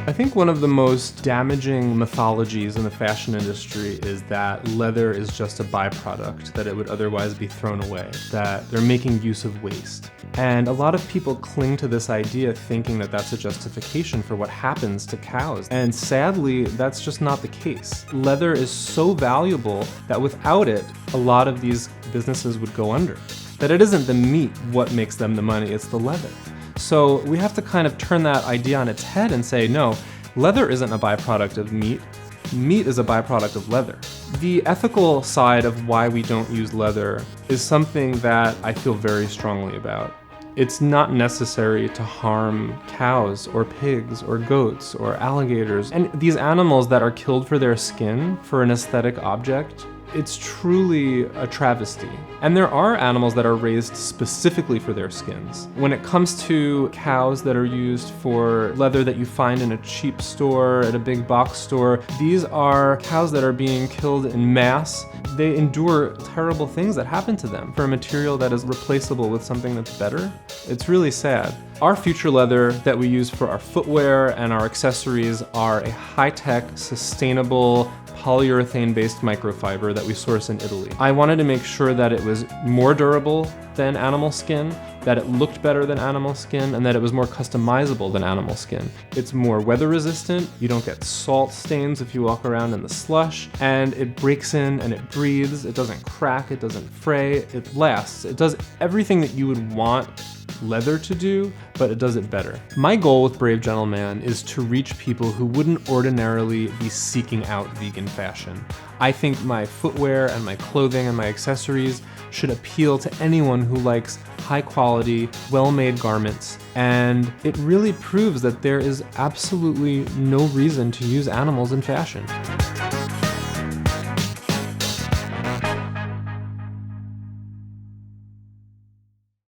I think one of the most damaging mythologies in the fashion industry is that leather is just a byproduct, that it would otherwise be thrown away, that they're making use of waste. And a lot of people cling to this idea thinking that that's a justification for what happens to cows. And sadly, that's just not the case. Leather is so valuable that without it, a lot of these businesses would go under. That it isn't the meat what makes them the money, it's the leather. So we have to kind of turn that idea on its head and say, no, leather isn't a byproduct of meat. Meat is a byproduct of leather. The ethical side of why we don't use leather is something that I feel very strongly about. It's not necessary to harm cows or pigs or goats or alligators. And these animals that are killed for their skin, for an aesthetic object, it's truly a travesty. And there are animals that are raised specifically for their skins. When it comes to cows that are used for leather that you find in a cheap store, at a big box store, these are cows that are being killed in mass. They endure terrible things that happen to them for a material that is replaceable with something that's better. It's really sad. Our future leather that we use for our footwear and our accessories are a high-tech, sustainable, polyurethane-based microfiber that we source in Italy. I wanted to make sure that it was more durable than animal skin, that it looked better than animal skin, and that it was more customizable than animal skin. It's more weather resistant, you don't get salt stains if you walk around in the slush, and it breaks in and it breathes, it doesn't crack, it doesn't fray, it lasts. It does everything that you would want leather to do, but it does it better. My goal with Brave Gentleman is to reach people who wouldn't ordinarily be seeking out vegan fashion. I think my footwear and my clothing and my accessories should appeal to anyone who likes high quality, well-made garments, and it really proves that there is absolutely no reason to use animals in fashion.